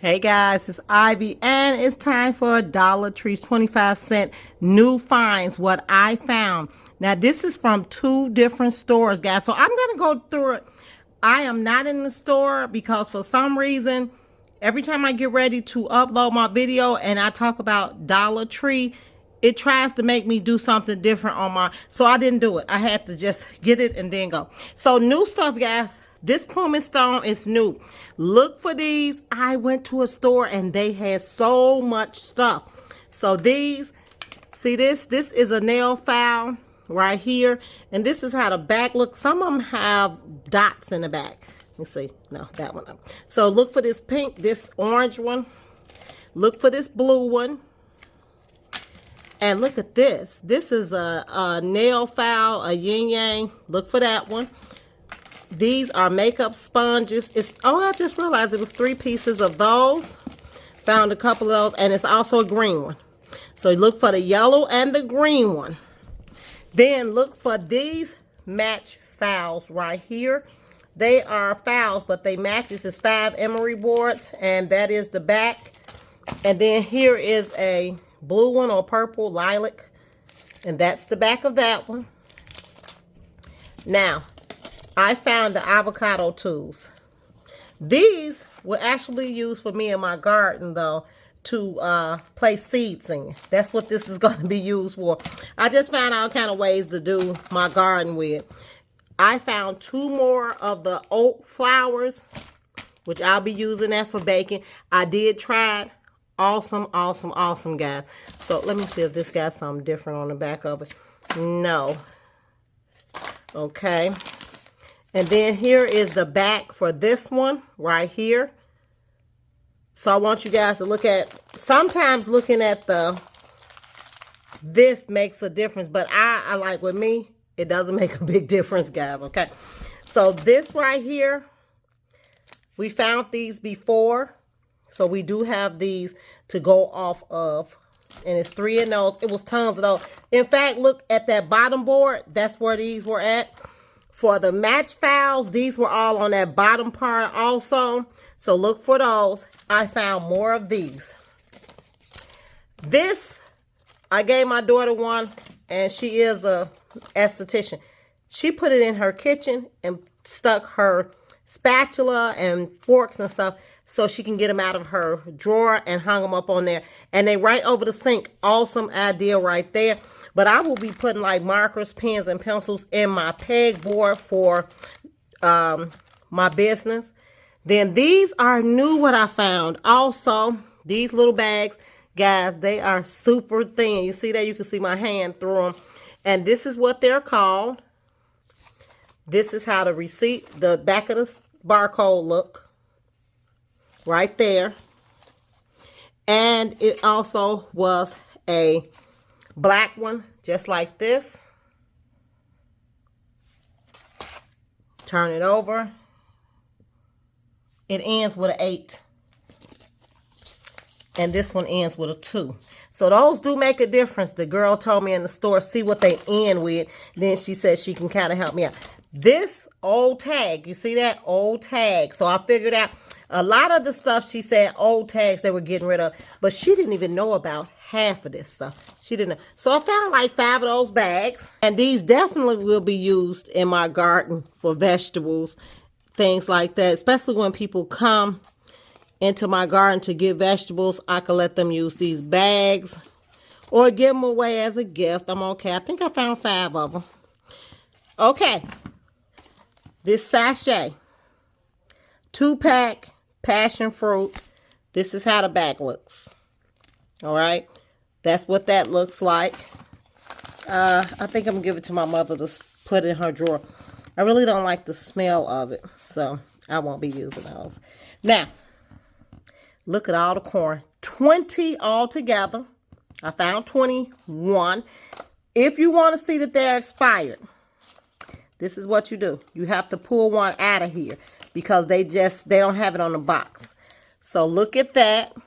Hey guys, it's Ivy and it's time for Dollar Tree's 25-cent new finds, what I found. Now this is from two different stores, guys, so I'm going to go through it. I am not in the store because for some reason, every time I get ready to upload my video and I talk about Dollar Tree, it tries to make me do something different on my, so I didn't do it. I had to just get it and then go. So new stuff, guys. This pumice stone is new. Look for these. I went to a store and they had so much stuff. So these, see this? This is a nail file right here. And this is how the back looks. Some of them have dots in the back. Let me see. No, that one up. So look for this pink, this orange one. Look for this blue one. And look at this. This is a nail file, a yin yang. Look for that one. These are makeup sponges. I just realized it was 3 pieces of those. Found a couple of those, and it's also a green one. So look for the yellow and the green one. Then look for these match files right here. They are files, but they match. This is 5 emery boards, and that is the back. And then here is a blue one or purple lilac, and that's the back of that one. Now, I found the avocado tools. These were actually used for me in my garden, though, to place seeds in. That's what this is going to be used for. I just found all kind of ways to do my garden with. I found 2 more of the oat flowers, which I'll be using that for baking. I did try it. Awesome, awesome, awesome, guys. So let me see if this got something different on the back of it. No. Okay. And then here is the back for this one right here. So I want you guys to look at, sometimes looking at this makes a difference, but I like, with me, it doesn't make a big difference, guys, okay? So this right here, we found these before. So we do have these to go off of. And it's 3 in those. It was tons of those. In fact, look at that bottom board. That's where these were at. For the match files, these were all on that bottom part also. So look for those. I found more of these. This, I gave my daughter one, and she is a esthetician. She put it in her kitchen and stuck her spatula and forks and stuff so she can get them out of her drawer and hung them up on there. And they right over the sink. Awesome idea right there. But I will be putting like markers, pens, and pencils in my pegboard for my business. Then these are new, what I found. Also, these little bags, guys, they are super thin. You see that? You can see my hand through them. And this is what they're called. This is how the receipt, the back of the barcode look. Right there. And it also was a black one, just like this. Turn it over. It ends with an 8. And this one ends with a 2. So those do make a difference. The girl told me in the store, see what they end with. Then she said she can kind of help me out. This old tag, you see that? Old tag. So I figured out a lot of the stuff she said, old tags they were getting rid of. But she didn't even know about half of this stuff. She didn't know. So I found like 5 of those bags. And these definitely will be used in my garden for vegetables, things like that. Especially when people come into my garden to get vegetables, I can let them use these bags or give them away as a gift. I'm okay. I think I found 5 of them. Okay. This sachet. 2-pack passion fruit. This is how the back looks. All right. That's what that looks like. I think I'm going to give it to my mother to put in her drawer. I really don't like the smell of it, so I won't be using those. Now, look at all the corn. 20 altogether. I found 21. If you want to see that they're expired, this is what you do. You have to pull one out of here because they don't have it on the box. So look at that.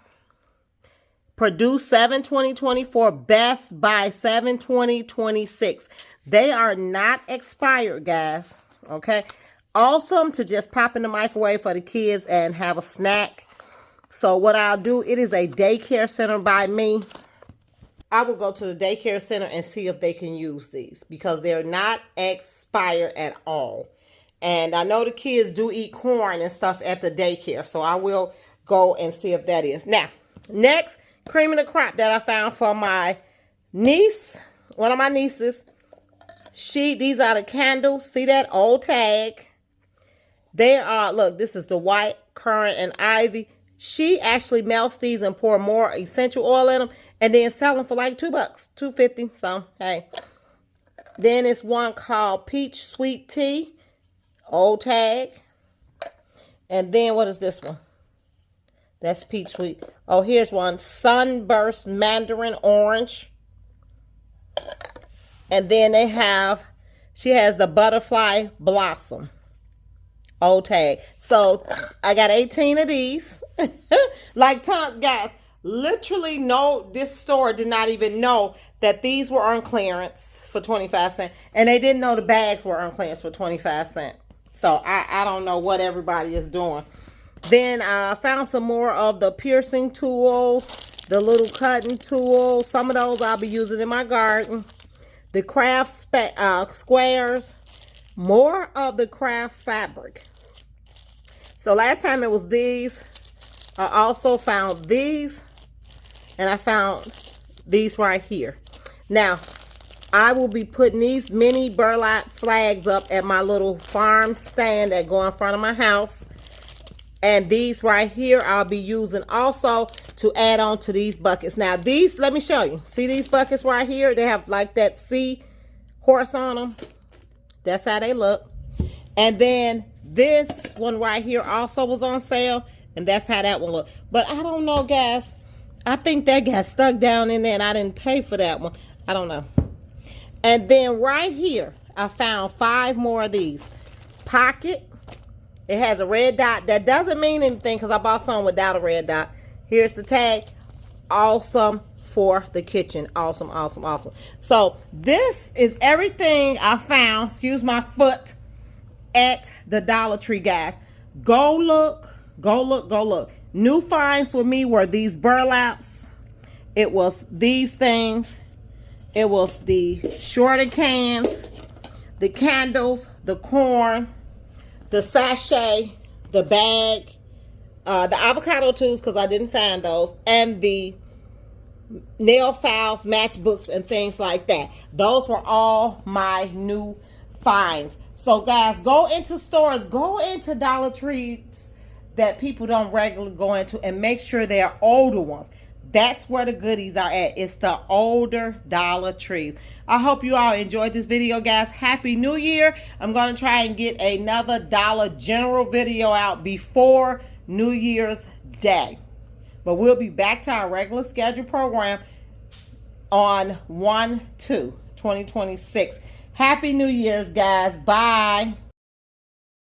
Produce 7/20/24, best by 7/20/26. They are not expired, guys. Okay. Awesome to just pop in the microwave for the kids and have a snack. So what I'll do, it is a daycare center by me. I will go to the daycare center and see if they can use these because they're not expired at all. And I know the kids do eat corn and stuff at the daycare, so I will go and see if that is. Now, next, cream of the crop that I found for my niece, one of my nieces. These are the candles. See that old tag? They are, look, this is the white, currant, and ivy. She actually melts these and pour more essential oil in them and then sell them for like $2, $2.50. So, hey. Then it's one called Peach Sweet Tea. Old tag. And then what is this one? That's Peach Sweet. Oh, here's one. Sunburst Mandarin Orange. And then she has the Butterfly Blossom. Old tag. So, I got 18 of these. Like tons, guys. Literally, this store did not even know that these were on clearance for 25 cents. And they didn't know the bags were on clearance for 25 cents. So, I don't know what everybody is doing. Then, I found some more of the piercing tools. The little cutting tools. Some of those I'll be using in my garden. The craft squares. More of the craft fabric. So, last time it was these. I also found these, and I found these right here. Now, I will be putting these mini burlap flags up at my little farm stand that go in front of my house. And these right here, I'll be using also to add on to these buckets. Now, these, let me show you. See these buckets right here? They have like that sea horse on them. That's how they look. And then this one right here also was on sale. And that's how that one looked. But I don't know, guys. I think that got stuck down in there and I didn't pay for that one. I don't know. And then right here, I found 5 more of these. Pocket. It has a red dot. That doesn't mean anything because I bought some without a red dot. Here's the tag. Awesome for the kitchen. Awesome, awesome, awesome. So this is everything I found, excuse my foot, at the Dollar Tree, guys. Go look. Go look, go look. New finds for me were these burlaps. It was these things. It was the shorter cans, the candles, the corn, the sachet, the bag, the avocado tubes because I didn't find those, and the nail files, matchbooks, and things like that. Those were all my new finds. So, guys, go into stores, go into Dollar Trees that people don't regularly go into and make sure they're older ones. That's where the goodies are at. It's the older Dollar Trees. I hope you all enjoyed this video, guys. Happy New Year. I'm going to try and get another Dollar General video out before New Year's Day. But we'll be back to our regular scheduled program on 1/2/2026. Happy New Year's, guys. Bye.